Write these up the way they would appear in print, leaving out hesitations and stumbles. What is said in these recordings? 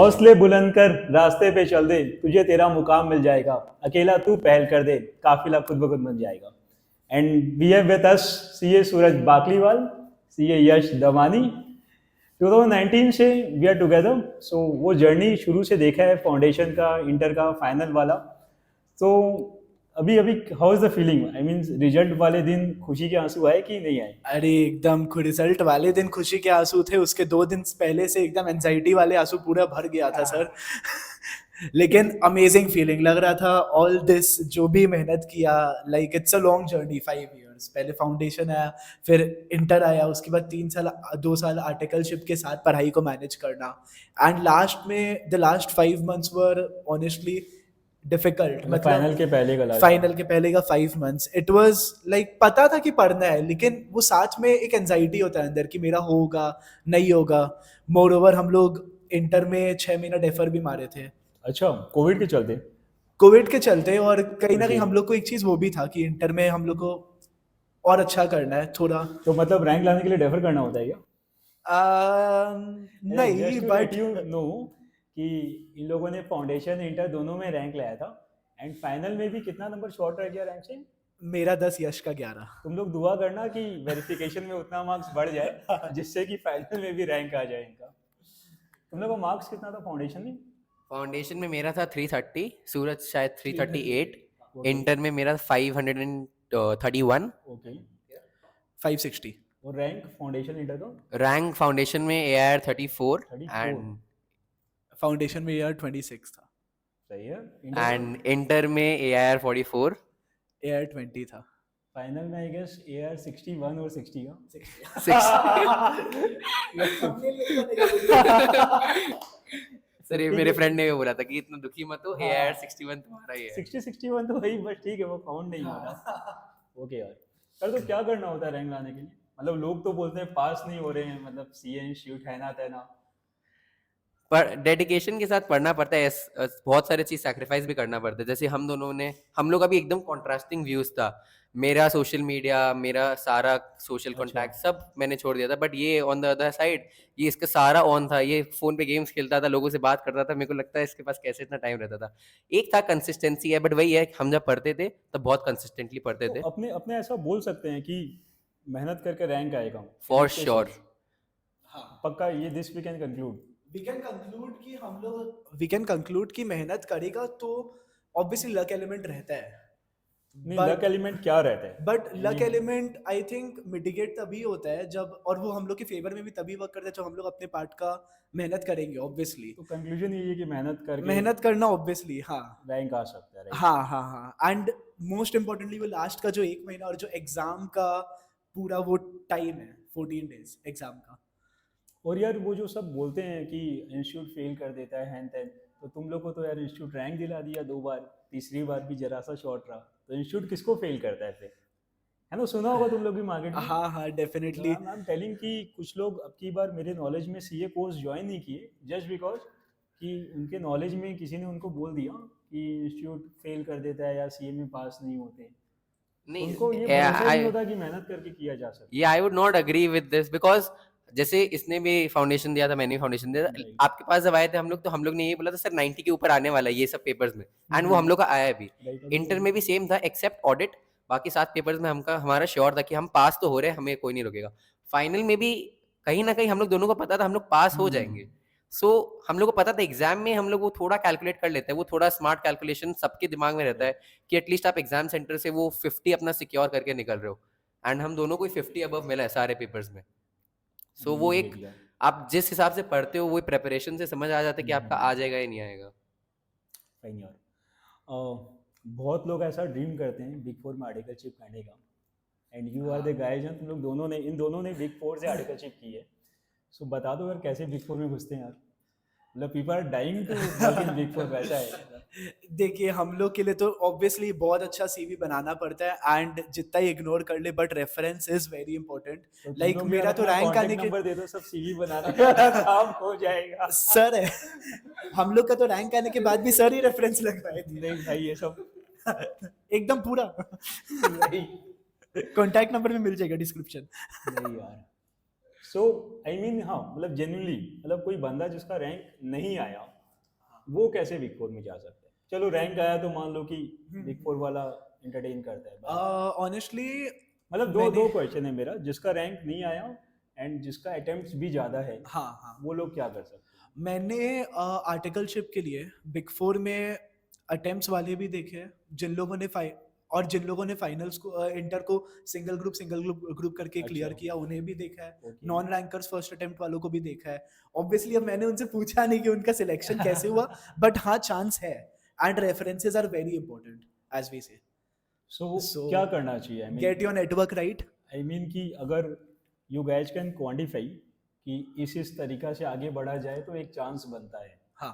हौसले बुलंद कर रास्ते पे चल दे, तुझे तेरा मुकाम मिल जाएगा, अकेला तू पहल कर दे, काफिला खुद ब खुद बन जाएगा। And we have with us CA Suraj Bakliwal, CA Yash Damani. 2019 से वी आर टुगेदर। सो वो जर्नी शुरू से देखा है, फाउंडेशन का, इंटर का, फाइनल वाला। तो अभी अभी how is the feeling? I mean result वाले दिन खुशी के आंसू आए कि नहीं आए? अरे एकदम रिजल्ट वाले दिन खुशी के आंसू थे, उसके 2 दिन पहले से एकदम एंजाइटी वाले आंसू पूरा भर गया था सर। लेकिन अमेजिंग फीलिंग लग रहा था। ऑल दिस जो भी मेहनत किया, like it's a long journey, 5 years। पहले फाउंडेशन आया, फिर इंटर आया, उसके बाद 3 साल 2 साल आर्टिकलशिप के साथ पढ़ाई को मैनेज करना, एंड लास्ट में the last 5 months were honestly difficult. Final के पहले का last फाइनल के पहले का 5 months इट वाज लाइक पता था कि पढ़ना है, लेकिन वो साथ में एक एंजाइटी होता है अंदर कि मेरा होगा नहीं होगा। मोर ओवर हम लोग इंटर में 6 महीना डेफर भी मारे थे अच्छा, कोविड के चलते? कोविड के चलते, और कहीं ना कहीं Okay. हम लोग को एक चीज वो भी था कि इंटर में हम लोग को और अच्छा करना है थोड़ा। तो मतलब रैंक लाने के लिए डेफर करना होता है क्या? नहीं बट यू नो कि इन लोगों ने फाउंडेशन इंटर दोनों में रैंक लाया था, एंड फाइनल में भी कितना नंबर शॉर्ट रह गया रैंक से? मेरा 10, यश का 11। तुम लोग दुआ करना कि वेरिफिकेशन में उतना मार्क्स बढ़ जाए जिससे कि फाइनल में भी रैंक आ जाए इनका। तुम लोग का मार्क्स कितना था फाउंडेशन में? फाउंडेशन में मेरा था 330, सूरज शायद 338, Okay. इंटर में मेरा 531, ओके। 560। और रैंक फाउंडेशन इंटर का? रैंक फाउंडेशन में AIR 34 34। फाउंडेशन में यार 26 था, सही है। एंड इंटर में AIR 44। एयर 20 था। फाइनल में आई गेस एआर 61 और 60 का। 6 सर ये मेरे फ्रेंड ने बोला था कि इतना दुखी मत हो, AIR 61 तुम्हारा ही है। 60-61 तो वही, बस ठीक है, वो काउंट नहीं हो रहा। ओके यार। सर तो क्या करना होता है रैंक लाने के लिए? मतलब लोग तो बोलते हैं पास नहीं हो रहे हैं, मतलब सीए इंस्टीट्यूट है ना तेना। पर डेडिकेशन के साथ पढ़ना पड़ता है, बहुत सारे चीज सैक्रिफाइस भी करना पड़ता है। जैसे हम लोग अभी एकदम कॉन्ट्रास्टिंग व्यूज था। मेरा सोशल मीडिया, मेरा सारा सोशल कॉन्टैक्ट सब मैंने छोड़ दिया था, बट ये ऑन द अदर साइड ये इसका सारा ऑन था। ये फोन पे गेम्स खेलता था, लोगों से बात करता था। मेरे को लगता है इसके पास कैसे इतना टाइम रहता था। एक था कंसिस्टेंसी है, बट वही है, हम जब पढ़ते थे तब बहुत कंसिस्टेंटली पढ़ते तो थे। अपने अपने ऐसा बोल सकते हैं कि मेहनत करके रैंक आएगा फॉर श्योर। पक्का, ये this we can conclude. We can conclude कि मेहनत करेगा तो ऑब्वियसली लक एलिमेंट रहता है, नहीं, लक एलिमेंट क्या रहता है? But luck element I think mitigate तभी होता है जब, और वो हम लोग के फेवर में भी तभी वर्क करता है जब हम लोग अपने पार्ट का मेहनत करेंगे ऑब्वियसली। तो कंक्लूजन ये है कि मेहनत करना ऑब्वियसली, हाँ रैंक आ सकता है, right? हाँ, एंड मोस्ट इम्पोर्टेंटली वो लास्ट का जो 1 महीना और जो एग्जाम का पूरा वो टाइम है, 14 days एग्जाम का। और यार वो जो सब बोलते हैं कि इंस्टीट्यूट फेल कर देता है हैन तैन, तो तुम लोग को तो यार इंस्टीट्यूट रैंक दिला दिया 2 बार, तीसरी बार भी जरा सा शॉर्ट रहा, तो इंस्टीट्यूट किसको फेल करता है फिर? है ना, सुना होगा तुम लोग भी मार्केट में। हाँ डेफिनेटली। आई एम टेलिंग कि कुछ लोग अब की बार मेरे नॉलेज में सीए कोर्स ज्वाइन नहीं किए जस्ट बिकॉज कि उनके नॉलेज में किसी ने उनको बोल दिया कि इंस्टीट्यूट फेल कर देता है या सीए में पास नहीं होते। नहीं, उनको ये भरोसा नहीं होता कि मेहनत करके किया जा सकता है। ये I would not agree with this, because जैसे इसने भी फाउंडेशन दिया था, मैंने भी फाउंडेशन दिया था। Right. आपके पास जब आए थे हम लोग, तो हम लोग ने ये बोला था सर 90 के ऊपर आने वाला है ये सब पेपर्स में, एंड वो हम लोग का आया भी। Right. इंटर में भी सेम था एक्सेप्ट ऑडिट, बाकी 7 पेपर्स में हमारा श्योर था कि हम पास तो हो रहे हैं, हमें कोई नहीं रोकेगा। फाइनल में भी कहीं ना कहीं हम लोग दोनों को पता था हम लोग पास हो जाएंगे। सो हम लोग को पता था एग्जाम में हम लोग वो थोड़ा कैलकुलेट कर लेते हैं, वो थोड़ा स्मार्ट कैलकुलेशन सबके दिमाग में रहता है कि एटलीस्ट आप एग्जाम सेंटर से वो 50 अपना सिक्योर करके निकल रहे हो, एंड हम दोनों को 50 अबव मिला है सारे पेपर्स में। सो वो एक, आप जिस हिसाब से पढ़ते हो वो प्रेपरेशन से समझ आ जाता है कि आपका आ जाएगा या नहीं आएगा। फाइन यार। बहुत लोग ऐसा ड्रीम करते हैं बिग 4 में आर्टिकलशिप करने का, and you are the guys. तुम लोग दोनों ने, इन दोनों ने बिग 4 से आर्टिकलशिप की है। सो बता दो यार कैसे बिग 4 में घुसते हैं यार? मतलब people are dying to work in big 4, वैसा है। देखिए हम लोग के लिए तो ऑब्वियसली बहुत अच्छा सीवी बनाना पड़ता है, एंड जितना ही इग्नोर कर ले but reference is very important. Like मेरा तो रैंक आने के नंबर दे दो, सब सीवी बनाना काम हो जाएगा। सर है हम लोग का तो रैंक आने के बाद भी सर ही रेफरेंस लगवाए थे। नहीं भाई, ये सब एकदम पूरा नहीं, कॉन्टैक्ट नंबर में मिल जाएगा डिस्क्रिप्शन। नहीं यार। सो आई मीन हाँ, मतलब जेन्युइनली, मतलब कोई बंदा जिसका रैंक नहीं आया वो कैसे बिग फोर में जा सकते हैं? चलो रैंक आया तो मान लो कि बिग फोर वाला एंटरटेन करता है, ऑनेस्टली मतलब दो क्वेश्चन है मेरा, जिसका रैंक नहीं आया एंड जिसका अटेम्प्ट्स भी ज़्यादा है, हाँ वो लोग क्या कर सकते हैं? मैंने आर्टिकलशिप के लिए बिग फोर में अटेम्प्ट्स वाले भी देखे हैं, जिन लोगों ने फाइनल्स को इंटर को सिंगल ग्रुप करके क्लियर अच्छा। किया उन्हें भी देखा है। Okay. Non rankers first attempt वालों को भी देखा है। ऑब्वियसली अब मैंने उनसे पूछा नहीं कि उनका सिलेक्शन कैसे हुआ, बट हाँ चांस है, and references are very important as we say. So, क्या करना चाहिए? I mean, get your network right. I mean कि अगर यू गाइज कैन क्वांटिफाई कि इस तरीका से आगे बढ़ा जाए तो एक चांस बनता है, हाँ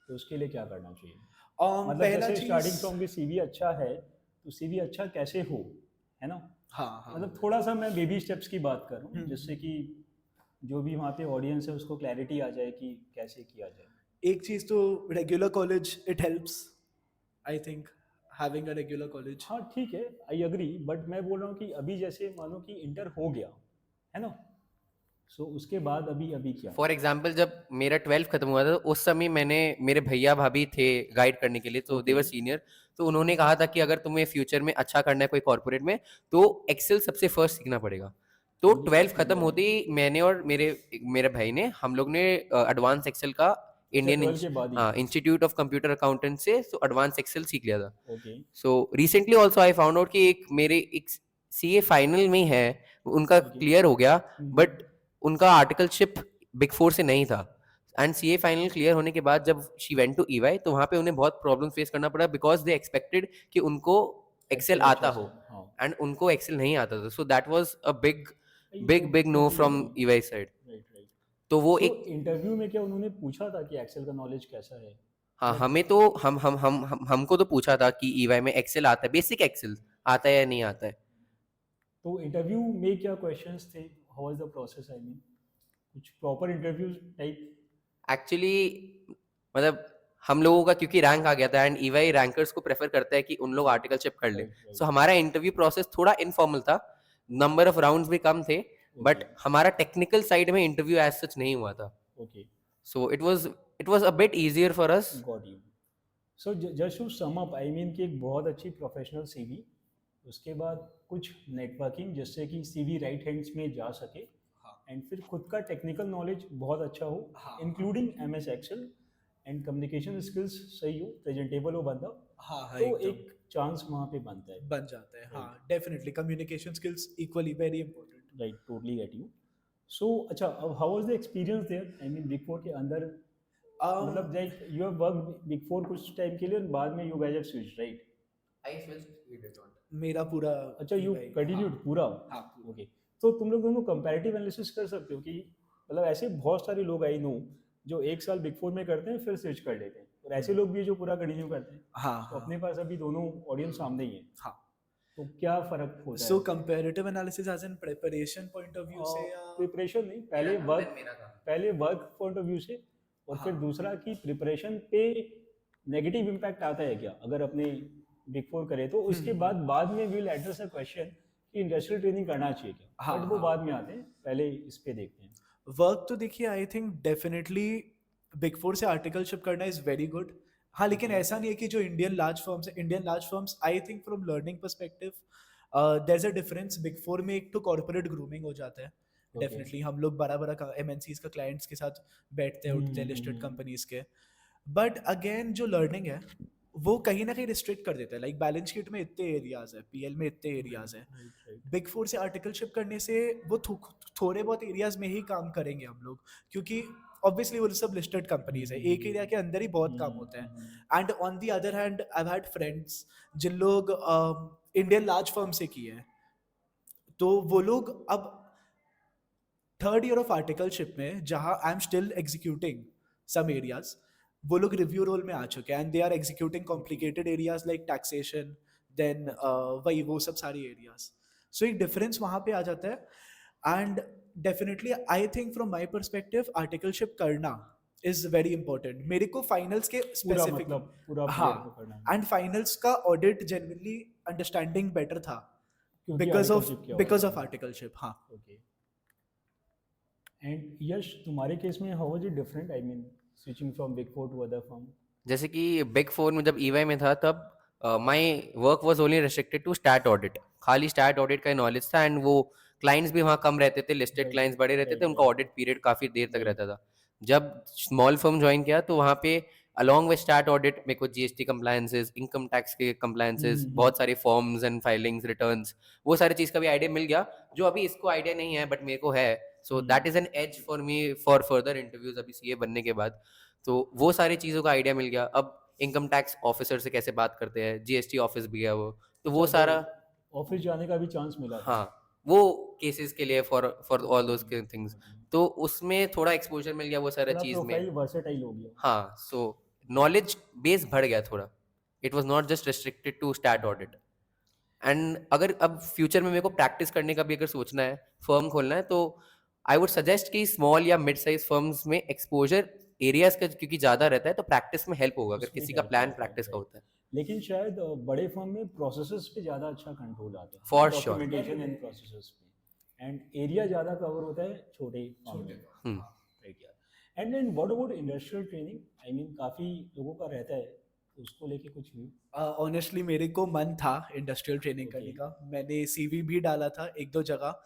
तो उसके लिए क्या करना चाहिए? मतलब पहला जैसे स्टार्टिंग चीज, फ्रॉम भी सीवी अच्छा है, तो सीवी अच्छा कैसे हो, है ना? हाँ मतलब थोड़ा सा मैं बेबी स्टेप्स की बात कर रहा हूँ, जिससे कि जो भी वहाँ पे ऑडियंस है उसको क्लैरिटी आ जाए कि कैसे किया जाए। एक चीज तो regular college it helps, I think having a regular college. हाँ ठीक है, आई अग्री, बट मैं बोल रहा हूँ कि अभी जैसे मानो कि इंटर हो गया है ना, सो उसके बाद अभी क्या? फॉर एग्जाम्पल जब मेरा 12th खत्म हुआ था तो उस समय मैंने, मेरे भैया भाभी थे गाइड करने के लिए, तो दे वर सीनियर, तो उन्होंने कहा था कि अगर तुम्हें फ्यूचर में अच्छा करना है कोई कॉर्पोरेट में तो एक्सेल सबसे फर्स्ट सीखना पड़ेगा। तो 12th खत्म होते ही मैंने और मेरे भाई ने, हम लोग ने एडवांस एक्सेल का इंडियन 12 के बाद ही? हाँ इंस्टीट्यूट ऑफ कंप्यूटर अकाउंटेंट से तो एडवांस एक्सेल सीख लिया था। Okay. So recently also I found out कि एक सीए फाइनल में है, उनका क्लियर हो गया, बट उनका आर्टिकलशिप बिग फोर से नहीं था। एंड सीए फाइनल क्लियर होने के बाद जब शी वेंट टू ईवाई तो वहां पे उन्हें बहुत प्रॉब्लम फेस करना पड़ा, बिकॉज दे एक्सपेक्टेड कि उनको एक्सेल आता हो एंड उनको एक्सेल नहीं आता था। So that was a big know from EY side. Right right. तो वो तो एक, इंटरव्यू में क्या उन्होंने पूछा था कि एक्सेल का नॉलेज कैसा है? हाँ हमें तो हमको तो पूछा था कि ईवाई में एक्सेल आता है, बेसिक एक्सेल आता है या नहीं आता है। तो इंटरव्यू में क्या क्वेश्चंस थे? How was the process? I mean कुछ प्रॉपर इंटरव्यू टाइप? एक्चुअली मतलब हम लोगों का क्योंकि रैंक आ गया था एंड ईवाई रैंकर्स को प्रेफर करता है कि उन लोग आर्टिकलशिप कर ले, सो हमारा इंटरव्यू प्रोसेस थोड़ा इनफॉर्मल था, नंबर ऑफ राउंड्स भी कम थे, बट हमारा टेक्निकल साइड में इंटरव्यू एज सच नहीं हुआ था। Okay, so it was a bit easier for us. Got you. So just to sum up, I mean कि एक बहुत अच्छी प्रोफेशनल सीवी, उसके बाद कुछ नेटवर्किंग जिससे कि सीवी राइट हैंड्स में जा सके, एंड फिर खुद का टेक्निकल नॉलेज बहुत अच्छा हो, including MS Excel, and communication skills सही हो, प्रेजेंटेबल हो बंदा, तो एक चांस वहाँ पे बनता है, बन जाता है। हाँ definitely communication skills equally very important. Right, totally get you. So अच्छा, अब how was the experience there? I mean big four के अंदर, मतलब like you have worked big four कुछ टाइम के लिए और बाद में you guys have switched, right? I switched मेरा पूरा अच्छा, यू कंटिन्यूड पूरा? हाँ ओके। तो तुम लोग दोनों कंपैरेटिव एनालिसिस कर सकते हो कि मतलब ऐसे बहुत सारे लोग आई नो जो एक साल बिग फोर में करते हैं फिर स्विच कर लेते हैं, और ऐसे लोग भी जो पूरा कंटिन्यू करते हैं। हाँ तो अपने पास अभी दोनों ऑडियंस सामने ही है, हाँ। तो क्या फर्क होता सो है? Comparative analysis as an preparation point of view से या प्रिपरेशन नहीं, पहले वर्क पॉइंट ऑफ व्यू से, और फिर दूसरा कि प्रिपरेशन पे नेगेटिव इम्पैक्ट आता है क्या अगर अपने बिग फोर करे तो? उसके बाद में विल एड्रेस अ क्वेश्चन कि इंडस्ट्रियल ट्रेनिंग करना चाहिए क्या, बट वो बाद में आते हैं, पहले इस पे देखते हैं। वर्क तो देखिए I think definitely big four से आर्टिकलशिप करना इज वेरी गुड। हाँ लेकिन ऐसा नहीं है कि जो Indian large firms I think from learning perspective there is a difference. Big four में एक तो कॉर्पोरेट ग्रूमिंग हो जाता है डेफिनेटली, हम लोग बड़ा बड़ा एमएनसीज का क्लाइंट्स के साथ बैठते हैं, उठते हैं लिस्टेड कंपनीज के, बट अगेन जो लर्निंग है वो कहीं ना कहीं रिस्ट्रिक्ट कर देता है। लाइक बैलेंस शीट में इतने एरियाज है, पीएल में इतने एरियाज है, बिग फोर से आर्टिकलशिप करने से वो थोड़े बहुत एरियाज में ही काम करेंगे हम लोग, क्योंकि ऑब्वियसली वो सब लिस्टेड कंपनीज है, एक एरिया के अंदर ही बहुत काम होता है। And on the other hand I have had friends जिन लोग इंडियन लार्ज फर्म से किए हैं, तो वो लोग अब थर्ड ईयर ऑफ आर्टिकलशिप में जहां I am still executing some areas, वो लोग रिव्यू रोल में आ चुके हैं and they are executing complicated areas like taxation, then वही वो सब सारी एरियाज। सो एक डिफरेंस वहां पे आ जाता है। And definitely I think from my perspective articleship करना इज वेरी इंपॉर्टेंट। मेरे को फाइनल्स के स्पेसिफिक, मतलब पूरा हाँ, clear करना है। एंड फाइनल्स का ऑडिट जेन्युइनली अंडरस्टैंडिंग बेटर था क्योंकि बिकॉज articleship ऑफ आर्टिकलशिप। हाँ ओके। एंड यश, तुम्हारे केस में how was it different? I mean switching from big four to other firm? जैसे कि बिग फोर में जब ईवाई में था तब my work was only restricted to stat audit, खाली स्टैट ऑडिट का नॉलेज था, एंड वो क्लाइंट्स भी वहाँ कम रहते थे, लिस्टेड राइट क्लाइंट्स बड़े रहते थे, राइट उनका राइट ऑडिट पीरियड काफ़ी देर तक राइट रहता था। जब स्मॉल फर्म ज्वाइन किया तो वहाँ पे अलॉन्ग विद स्टैट ऑडिट मेरे को जीएसटी कंप्लायंसेस, इनकम टैक्स के कंप्लायंसेस, बहुत सारे फॉर्म्स एंड फाइलिंग्स, रिटर्न्स, वो सारी चीज़ का भी आइडिया मिल गया, जो अभी इसको आइडिया नहीं है बट मेरे को है। So that is an edge for me for further interviews अभी सीए बनने के बाद। तो वो सारी चीज़ों का आइडिया मिल गया। अब इनकम टैक्स ऑफिसर से कैसे बात करते हैं, जीएसटी ऑफिस भी है वो, तो वो अच्छा, सारा, तो ऑफिस जाने का भी चांस मिला था। हाँ, वो केसेस के लिए for for all those things, तो उसमें थोड़ा एक्सपोजर मिल गया वो सारा थोड़ा चीज़ में। प्रोफाइल वर्सेटाइल हो गया। हाँ, सो नॉलेज बेस बढ़ गया थोड़ा, it was not just restricted to stat audit. And अगर अब फ्यूचर में मेरे को प्रैक्टिस करने का भी अगर सोचना है, फर्म खोलना है, तो आई वुड सजेस्ट कि स्मॉल या मिड साइज फर्म्स में एक्सपोजर एरियाज का क्योंकि ज़्यादा रहता है, तो प्रैक्टिस में हेल्प होगा अगर उसमें किसी का हेल्प प्लान होता है, प्रैक्टिस का राइट। होता है। लेकिन शायद बड़े फर्म में प्रोसेसेस पे ज़्यादा अच्छा कंट्रोल आता है, for sure. Documentation and processes पे, एंड एरिया ज़्यादा कवर होता है छोटे फर्म में, राइट यार। And then what about industrial training, I mean काफ़ी लोगों का रहता है, तो उसको लेके कुछ व्यू? ऑनेस्टली मेरे को मन था इंडस्ट्रियल ट्रेनिंग करने Okay. का, मैंने सीवी भी डाला था एक दो जगह,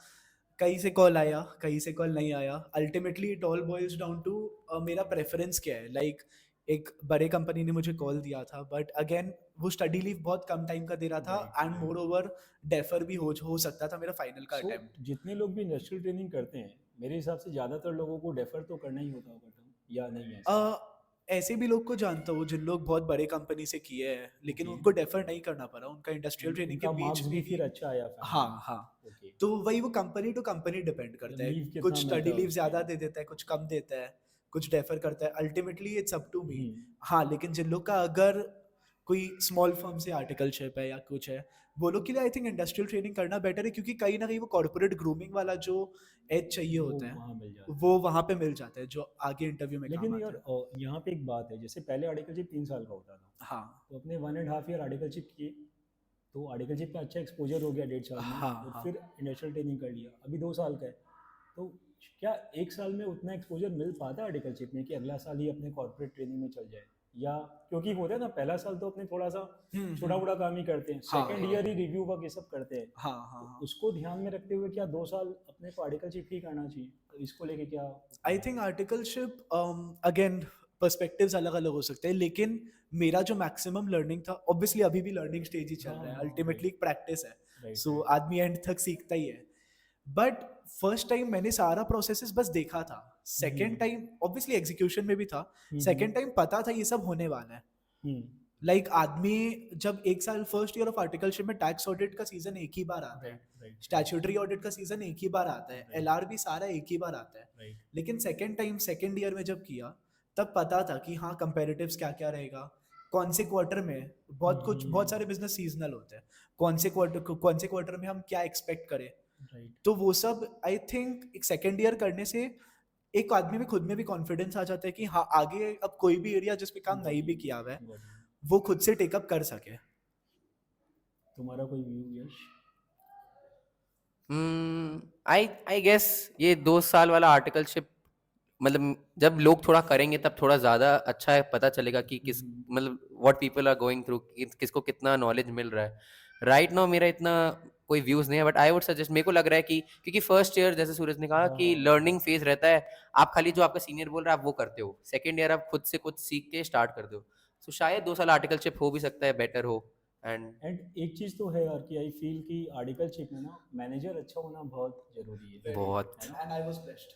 कहीं से कॉल आया कहीं से कॉल नहीं आया। Ultimately it all boils down to मेरा प्रेफरेंस क्या है। लाइक एक बड़े कंपनी ने मुझे कॉल दिया था, बट अगेन वो स्टडी लीव बहुत कम टाइम का दे रहा था, Right, and right. More over defer भी हो सकता था मेरा फाइनल का सो अटेम्प्ट। जितने लोग भी इंडस्ट्रियल ट्रेनिंग करते हैं, मेरे हिसाब से ज़्यादातर लोगों को डेफर तो करना ही होता होगा, तो या नहीं है ऐसा? ऐसे भी लोग को जानता हूँ जिन लोग बहुत बड़े कंपनी से किए हैं, लेकिन Okay. उनको डेफर नहीं करना पड़ा, उनका इंडस्ट्रियल ट्रेनिंग के उनका बीच मार्क्स में भी ही। फिर अच्छा आया हाँ फाइनली। हाँ, ओके, तो वही वो कंपनी टू कंपनी डिपेंड करता है, लीव कितना कुछ मिलता स्टडी है लीव उसमें। ज़्यादा दे देता है, कुछ कम देता है, कुछ डेफर करता है, ultimately it's up to me. Hmm, हाँ, लेकिन जिन लोग का अगर कोई स्मॉल फर्म से आर्टिकलशिप है या कुछ है, वो लोग के लिए आई थिंक इंडस्ट्रियल ट्रेनिंग करना बेटर है, क्योंकि कहीं ना कहीं वो कॉर्पोरेट ग्रूमिंग वाला जो एज चाहिए वो होता है वहाँ मिल जाता है। वो वहाँ पे मिल जाता है, जो आगे इंटरव्यू में काम लेकिन यार आता है। यहाँ पे एक बात है, जैसे पहले आर्टिकलशिप 3 साल का होता था, हाँ तो अपने 1.5 ईयर आर्टिकलशिप किए, तो आर्टिकलशिप का अच्छा एक्सपोजर हो गया 1.5 साल में, हाँ और हाँ। फिर इंडस्ट्रियल ट्रेनिंग कर लिया, अभी 2 साल का है। तो क्या 1 साल में उतना एक्सपोजर मिल पाता है आर्टिकलशिप में कि अगला साल ही अपने कॉर्पोरेट ट्रेनिंग में चल जाए? या क्योंकि होता है ना, पहला साल तो अपने थोड़ा सा छोटा मोटा काम ही करते हैं, हाँ सेकेंड ईयर ही रिव्यू वर्क ये सब करते हैं, हाँ हाँ तो हाँ। उसको ध्यान में रखते हुए क्या 2 साल अपने को आर्टिकलशिप ही करना चाहिए? तो इसको लेके क्या? I think articleship again perspectives अलग अलग हो सकते हैं, लेकिन मेरा जो मैक्सिमम लर्निंग था, ऑब्वियसली अभी भी लर्निंग स्टेज ही चल हाँ, रहा है, हाँ, अल्टीमेटली एक प्रैक्टिस है, राइट सो राइट आदमी एंड तक सीखता ही है। बट फर्स्ट टाइम मैंने सारा प्रोसेसेस बस देखा था, सेकेंड टाइम ऑब्वियसली एग्जीक्यूशन में भी था, सेकेंड टाइम पता था ये सब होने वाला है। लाइक आदमी जब एक साल फर्स्ट ईयर ऑफ आर्टिकलशिप में टैक्स ऑडिट का सीजन एक ही बार आता है, राइट राइट स्टैट्यूटरी ऑडिट का सीजन एक ही बार आता है, एलआर भी सारा एक ही बार आता है। राइट लेकिन सेकेंड टाइम सेकेंड ईयर में जब किया, तब पता था कि हाँ कंपेरेटिव्स क्या क्या रहेगा, कौन से क्वार्टर में बहुत सारे बिजनेस सीजनल होते हैं, कौन से क्वार्टर में हम क्या एक्सपेक्ट करें। राइट तो वो सब आई थिंक एक सेकेंड ईयर करने से एक आदमी में खुद में भी कॉन्फिडेंस आ जाता है कि हाँ आगे अब कोई भी एरिया जिस पे काम नहीं भी किया हुआ है वो खुद से टेकअप कर सके। तुम्हारा कोई व्यू यश? आई गेस ये 2 साल वाला आर्टिकलशिप, मतलब जब लोग थोड़ा करेंगे तब थोड़ा ज़्यादा अच्छा है, पता चलेगा कि किस मतलब what people are going through, किसको कितना नॉलेज मिल रहा है। राइट नाउ मेरा इतना कोई व्यूज़ नहीं है, बट आई वुड सजेस्ट, मेरे को लग रहा है कि क्योंकि फर्स्ट ईयर जैसे सूरज ने कहा कि लर्निंग फेज रहता है, आप खाली जो आपका सीनियर बोल रहा है आप वो करते हो, सेकेंड ईयर आप खुद से कुछ सीख के स्टार्ट करते हो, सो शायद 2 साल आर्टिकलशिप हो भी सकता है बेटर हो। एंड एंड एक चीज़ तो है यार कि आई फील कि आर्टिकलशिप में ना मैनेजर अच्छा होना बहुत ज़रूरी है बहुत है ना? And I was blessed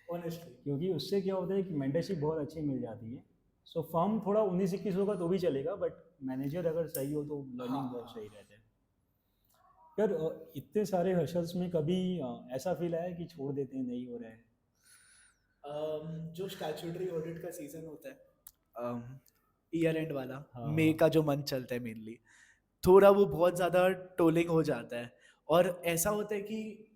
honestly. क्योंकि उससे क्या होता है कि मेंटरशिप बहुत अच्छी मिल जाती है। सो फर्म थोड़ा 19-21 होगा तो भी चलेगा, बट मैनेजर अगर सही हो तो लर्निंग बहुत सही रहता है यार। इतने सारे हशल्स में कभी ऐसा फील आया कि छोड़ देते हैं, नहीं हो रहा है? जो स्टैट्यूटरी ऑडिट का सीजन होता है ईयर एंड वाला, हाँ, मई का जो मंथ चलता है मेनली, थोड़ा वो बहुत ज़्यादा टोलिंग हो जाता है, और ऐसा होता है कि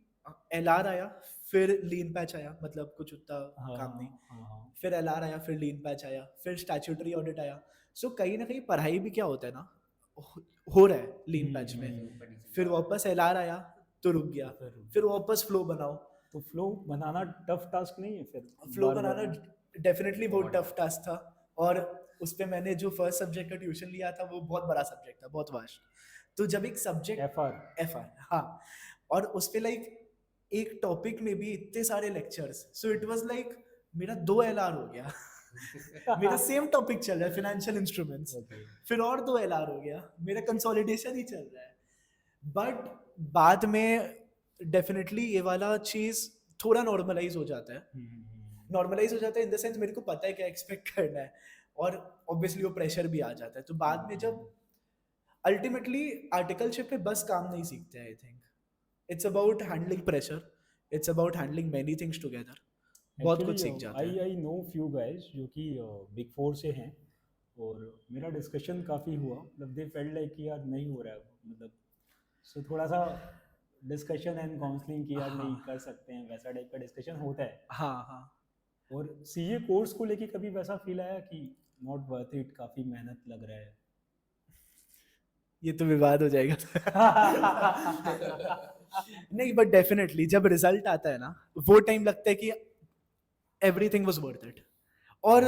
एलआर आया फिर लीन पैच आया, मतलब कुछ उतना हाँ काम नहीं, हाँ फिर एलआर आया फिर लीन पैच आया फिर स्टैट्यूटरी ऑडिट आया। सो कहीं ना कहीं पढ़ाई भी क्या होता है ना, हो रहा है लीन पैच में, फिर वापस एलआर आया तो रुक गया, फिर वापस फ्लो बनाओ। तो फ्लो बनाना टफ टास्क नहीं है फिर? फ्लो बार-बार बनाना डेफिनेटली बहुत टफ टास्क था, और उस पे मैंने जो फर्स्ट सब्जेक्ट का ट्यूशन लिया था वो बहुत बड़ा सब्जेक्ट था, बहुत वास्ट। तो जब एक सब्जेक्ट FR FR, हाँ, और उस पे लाइक एक टॉपिक में भी इतने सारे lectures, so it was like मेरा 2 LR हो गया। मेरा सेम टॉपिक चल रहा है फाइनेंशियल इंस्ट्रूमेंट्स, Okay. फिर और 2 LR हो गया, मेरा कंसोलिडेशन ही चल रहा है। बट बाद में डेफिनेटली ये वाला चीज थोड़ा नॉर्मलाइज हो जाता है, नॉर्मलाइज हो जाता है इन द सेंस मेरे को पता है क्या एक्सपेक्ट करना है, और ऑब्वियसली वो प्रेशर भी आ जाता है। तो बाद में जब अल्टीमेटली आर्टिकलशिप में बस काम नहीं सीखते हैं, I think it's about handling pressure, it's about handling many things together, बहुत कुछ सीख जाते हैं। आई नो फ्यू गाइस जो कि बिग फोर से हैं, और मेरा डिस्कशन काफ़ी हुआ, मतलब दे फेल्ट लाइक कि यार नहीं हो रहा है, मतलब सो थोड़ा सा डिस्कशन एंड काउंसलिंग कि यार नहीं कर सकते हैं, वैसा टाइप का डिस्कशन होता है। हाँ हाँ, और सीए कोर्स को लेके कभी वैसा फील आया कि नॉट वर्थ इट, काफ़ी मेहनत लग रहा है? ये तो विवाद हो जाएगा। नहीं, बट डेफिनेटली जब रिजल्ट आता है ना, वो टाइम लगता है कि एवरीथिंग वाज वर्थ इट। और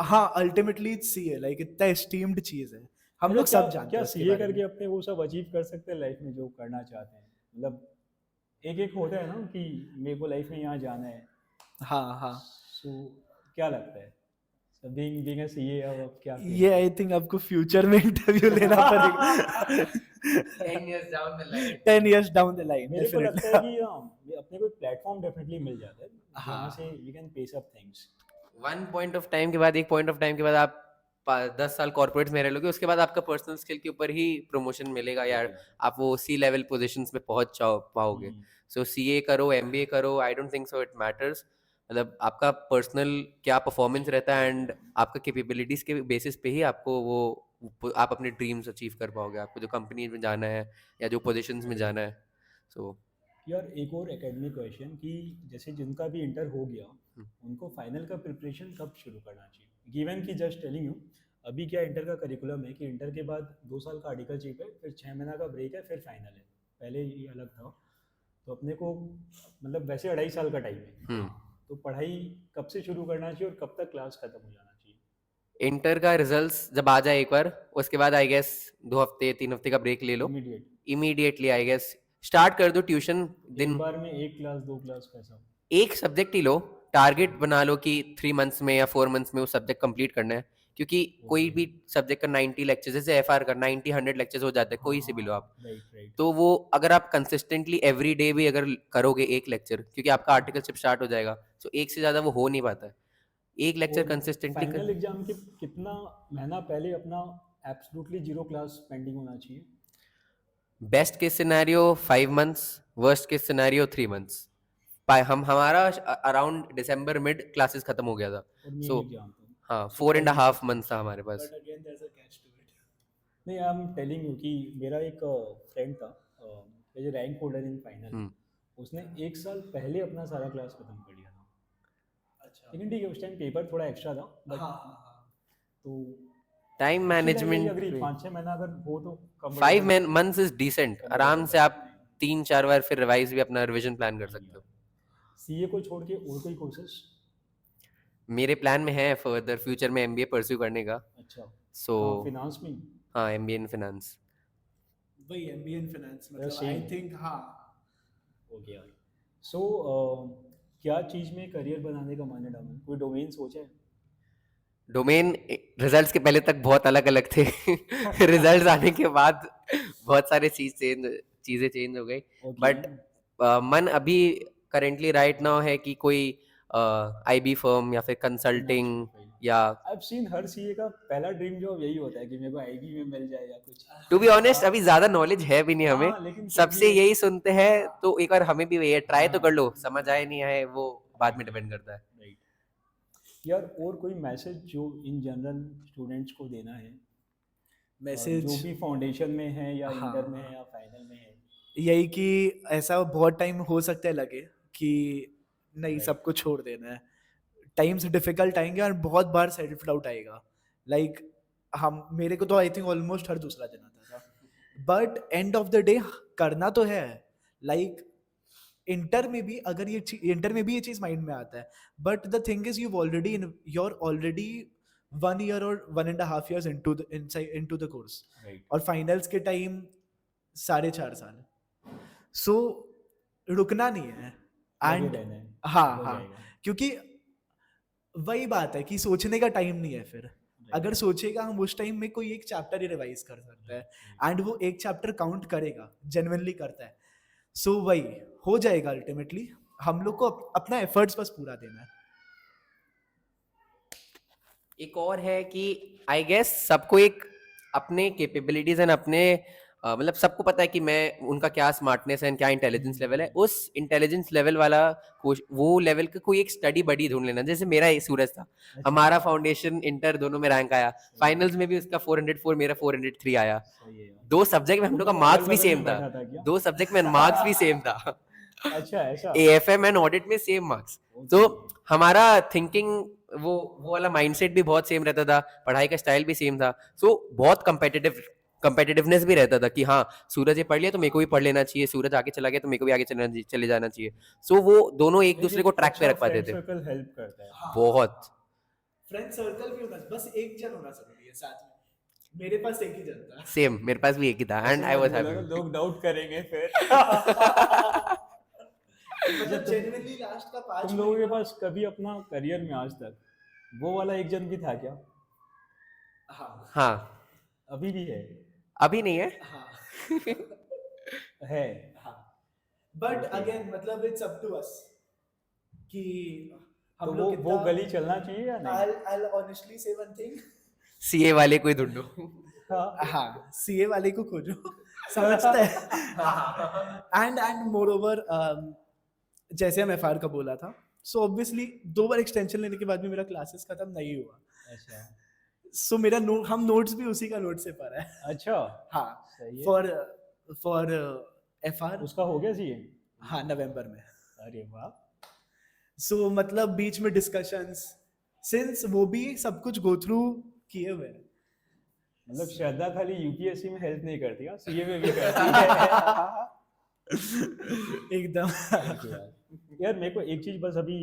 हाँ, अल्टीमेटली इट्स सीए, लाइक इतना एस्टीम्ड चीज है, हम लोग सब जानते क्या हैं उसके सीए बारे करके में। अपने वो सब अचीव कर सकते हैं लाइफ में जो करना चाहते हैं? मतलब एक एक होता है ना कि मेरे को लाइफ में यहाँ जाना है, हाँ हाँ, सो क्या लगता है बीइंग अ सीए? अब क्या ये आई थिंक आपको फ्यूचर में इंटरव्यू लेना पड़ेगा 10 years down the line. 10 years down the line मेरे को लगता है कि ये अपने को एक प्लेटफॉर्म डेफिनेटली मिल जाता है जहाँ हाँ। से we can pace up things. One point of time के बाद, एक पॉइंट ऑफ टाइम के बाद आप 10 साल कॉर्पोरेट्स में रह लोगे, उसके बाद आपका पर्सनल स्किल के ऊपर ही प्रमोशन मिलेगा यार, आप वो सी लेवल पोजीशंस में पहुंच पाओगे। सो सीए करो, एमबीए करो, I don't think so it matters. मतलब आपका पर्सनल क्या परफॉर्मेंस रहता है एंड आपका कैपेबिलिटीज के बेसिस पे ही आपको वो आप अपने ड्रीम्स अचीव कर पाओगे, आपको जो कंपनी में जाना है या जो पोजीशंस में जाना है। सो यार एक और एकेडमिक क्वेश्चन कि जैसे जिनका भी इंटर हो गया, उनको फाइनल का प्रिपरेशन कब शुरू करना चाहिए? गिवन कि जस्ट टेलिंग यू, अभी क्या इंटर का करिकुलम है कि इंटर के बाद 2 साल का आर्टिकलशिप है, फिर 6 महीना का ब्रेक है, फिर फाइनल है। पहले ये अलग था, तो अपने को मतलब वैसे 2.5 साल का टाइम है, तो पढ़ाई कब से शुरू करना चाहिए और कब तक क्लास खत्म हो जाना चाहिए? इंटर का रिजल्ट्स जब आ जाए एक बार, उसके बाद आई गेस 2 हफ्ते 3 हफ्ते का ब्रेक ले लो, immediate immediately I guess start कर दो ट्यूशन। एक दिन बार में 1 क्लास 2 क्लास कैसा? एक सब्जेक्ट ही लो, टारगेट बना लो कि 3 मंथ्स में या 4 मंथ्स में वो सब्जेक्ट कंप्लीट करना है, क्योंकि कोई भी सब्जेक्ट का 90 लेक्चर्स, जैसे एफआर का 90-100 लेक्चर्स हो जाते हैं, कोई से भी लो आप, राइट तो वो अगर आप कंसिस्टेंटली एवरी डे भी अगर करोगे एक लेक्चर, क्योंकि आपका आर्टिकलशिप स्टार्ट हो जाएगा, तो एक से ज्यादा वो हो नहीं पाता है, एक लेक्चर कंसिस्टेंटली फाइनल एग्जाम के कितना महीना पहले अपना एब्सोल्युटली 0 क्लास पेंडिंग होना चाहिए? Best case scenario 5 months, worst case scenario 3 months. हमारा अराउंड दिसंबर मिड क्लासेस खत्म हो गया था, और मेन सो एग्जाम तो हाँ 4.5 मंथ्स था हमारे पास। But again there is a catch to it. नहीं, आई एम टेलिंग यू कि मेरा एक फ्रेंड था, as rank holder in final, उसने 1 साल पहले अपना सारा क्लास खत्म कर लिया था। अच्छा, लेकिन ठीक है, उस टाइम पेपर थोड़ा एक्स्ट्रा था, बट हाँ हाँ हाँ, तो टाइम मैनेजमेंट अगर 5-6 महीना अगर हो तो 5 मंथ्स इज डिसेंट, आराम से आप 3-4 बार फिर रिवाइज भी अपना रिवीजन प्लान कर सकते हो। सीए को छोड़ के और कोई कोर्सेस? मेरे प्लान में है फर्दर फ्यूचर में एमबीए परस्यू करने का, अच्छा, सो फिनांस में? हाँ एमबीए इन फाइनेंस। वही एमबीए इन फाइनेंस, मतलब same. आई थिंक हाँ। ओके यार, सो क्या चीज़ में करियर बनाने का मन है डामन? कोई डोमेन सोचा है? डोमेन रिजल्ट्स के पहले तक बहुत अलग अलग थे रिजल्ट्स आने के बाद बहुत सारे चीजें चेंज हो गई, बट मन अभी करेंटली राइट नाउ है कि कोई आईबी फर्म या फिर कंसल्टिंग या आई हैव सीन हर सीए का पहला ड्रीम जॉब यही होता है कि मेरे को आईबी में मिल जाए या कुछ। टू बी ऑनेस्ट अभी ज्यादा नॉलेज है भी नहीं हमें, लेकिन सबसे यही सुनते हैं, तो एक बार हमें भी ये ट्राई तो कर लो, समझ आए नहीं आए वो बाद में डिपेंड करता है। राइट यार, और कोई मैसेज जो इन जनरल स्टूडेंट्स को देना है, मैसेज जो भी फाउंडेशन में है या हाँ। इंटर में है या फाइनल में है? यही कि ऐसा बहुत टाइम हो सकता है लगे कि नहीं सब कुछ छोड़ देना है, टाइम्स डिफिकल्ट आएंगे और बहुत बार सेल्फ डाउट आएगा, लाइक हम मेरे को तो आई थिंक ऑलमोस्ट हर दूसरा दिन आता था, but end of the day करना तो है, लाइक इंटर में भी अगर ये चीज माइंड में आता है, but the thing is you already 1 year or 1.5 years into the course, right, और फाइनल्स के टाइम 4.5 साल. सो रुकना नहीं है. लगे एंड रहना है, हाँ हो हाँ, जाएगा. क्योंकि वही बात है कि सोचने का टाइम नहीं है फिर. अगर सोचेगा हम उस टाइम में कोई एक चैप्टर ही रिवाइज कर सकता है एंड वो एक चैप्टर काउंट करेगा, जेन्युइनली करता है. सो वही हो जाएगा अल्टीमेटली. हम लोग को अपना एफर्ट्स बस पूरा देना है. एक और है कि आई गेस सबको एक अपने कैपेबिलिटीज एंड अपने मतलब सबको पता है कि मैं उनका क्या स्मार्टनेस है क्या इंटेलिजेंस लेवल है. उस इंटेलिजेंस लेवल वाला वो लेवल का कोई एक स्टडी बडी ढूंढ लेना. जैसे मेरा सूरज था, हमारा फाउंडेशन इंटर दोनों में रैंक आया, फाइनल्स में भी उसका 404 मेरा 403 आया. सही है यार. 2 सब्जेक्ट में हम लोग का मार्क्स भी बगल में सेम था. बैठा था क्या? 2 सब्जेक्ट में मार्क्स भी सेम था. अच्छा, ऐसा. एएफएम एंड ऑडिट में सेम मार्क्स. तो हमारा थिंकिंग वो वाला माइंडसेट भी बहुत सेम रहता था, पढ़ाई का स्टाइल भी सेम था. सो बहुत कंपेटिटिवनेस भी रहता था कि हाँ सूरज ये पढ़ लिया तो मेरे को भी पढ़ लेना चाहिए, सूरज आगे चला गया तो मेरे को भी आगे चले जाना चाहिए. सो वो दोनों एक दूसरे को ट्रैक पे रख पाते थे. सर्कल हेल्प करता है. बहुत. फ्रेंड सर्कल भी होना, बस एक जन होना जरूरी है साथ में. मेरे पास एक ही जन था. सेम मेरे पास भी एक ही था एंड आई वाज हैप्पी. लोग डाउट करेंगे फिर. मतलब जेन्युइनली लास्ट का 5 तुम लोगों के पास कभी अपना करियर में आज तक वो वाला एक जन भी था क्या? हाँ हाँ अभी भी है? अभी नहीं है. हाँ है. हाँ. बट अगेन मतलब इट्स अप टू अस कि तो हम लोग वो गली चलना चाहिए या नहीं? I'll honestly say one thing. CA वाले कोई ढूंढो. हाँ. हाँ, सीए वाले को खोजो. समझते हैं. एंड मोर ओवर जैसे हम एफआर का बोला था, सो ऑब्वियसली 2 बार एक्सटेंशन लेने के बाद भी मेरा क्लासेस खत्म नहीं हुआ. अच्छा. सो मेरा हम नोट्स भी उसी का नोट से पढ़ा है. अच्छा. हाँ, सही है. For FR. उसका हो गया सीए? हाँ, नवंबर में. अरे वाह. सो मतलब बीच में डिस्कशंस, सिंस वो भी सब कुछ गो थ्रू किए हुए हैं. मतलब श्रद्धा खाली यूपीएससी में हेल्प नहीं करती, हाँ सीए में भी करती है. एकदम. यार मेरे को एक चीज बस अभी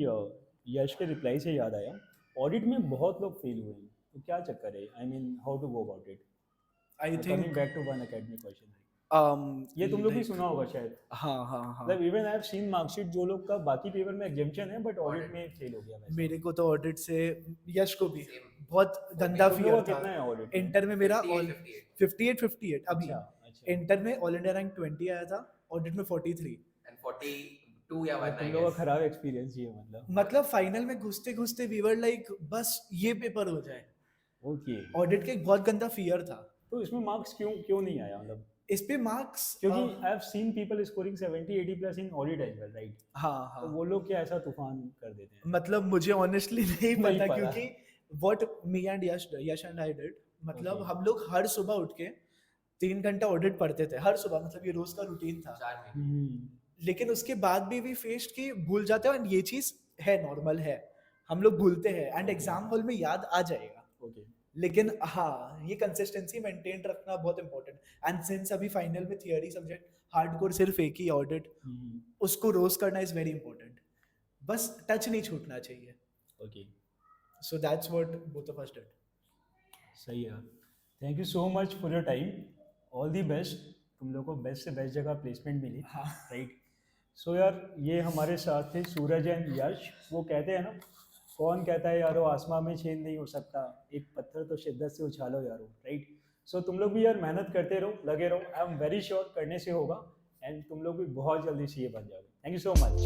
यश के रिप्लाई से याद आया. ऑडिट में बहुत लोग फेल हुए हैं, तो क्या चक्कर है? I mean how to go about it? I coming think back to one academic question, ये तुम लोग भी सुना होगा शायद. हाँ हाँ हाँ. मतलब even I have scene marksheet जो लोग का बाकी पेपर में एग्जाम्पशन है बट ऑडिट में फेल हो गया. वैसे मेरे को तो ऑडिट से, यश को भी बहुत गंदा तुम लोगों फियर का कितना है था. ऑडिट? इंटर में मेरा 58. 58 अभी. अच्छा. इंटर में ऑल इंडिया रैंक 20 आया था, ऑडिट में 43. एंड 42 या 1 तुम लोगों का खराब एक्सपीरियंस ये मतलब फाइनल में घुसते घुसते वी वर लाइक बस ये पेपर हो जाए. ओके. ऑडिट का एक बहुत गंदा फियर था. तो इसमें मार्क्स क्यों नहीं आया? मतलब इस पे मार्क्स, क्योंकि I have seen people scoring 70-80 plus in audit as well, right? हाँ तो हाँ, वो लोग क्या ऐसा तूफान कर देते हैं? मतलब मुझे ऑनेस्टली नहीं नहीं पता पता. क्योंकि what me and Yash and I did, मतलब Okay. हम लोग हर सुबह उठ के 3 घंटा ऑडिट पढ़ते थे हर सुबह. मतलब ये रोज का रूटीन था. 4 में. हम्म. लेकिन उसके बाद भी वी फेस्ड कि भूल जाते हैं, एंड ये चीज है, नॉर्मल है, हम लोग भूलते हैं एंड एग्जाम हॉल में याद आ जाएगा. ओके. लेकिन हाँ, ये कंसिस्टेंसी मेंटेन रखना बहुत इंपॉर्टेंट. एंड सिंस अभी फाइनल में थियरी सब्जेक्ट हार्डकोर सिर्फ एक ही ऑडिट, उसको रोज करना इज वेरी इंपॉर्टेंट. बस टच नहीं छूटना चाहिए. Okay. So that's what both of us did. सही है. Thank you so much for your time. All the best. तुम लोग को बेस्ट से बेस्ट जगह प्लेसमेंट मिली. हाँ. राइट. सो यार ये हमारे साथ थे सूरज एंड यश. वो कहते हैं ना, कौन कहता है यारो आसमां में छेद नहीं हो सकता, एक पत्थर तो शिद्दत से उछालो यारो. राइट. सो तुम लोग भी यार मेहनत करते रहो, लगे रहो. आई एम वेरी श्योर करने से होगा एंड तुम लोग भी बहुत जल्दी सीए बन जाओगे. Thank you so much.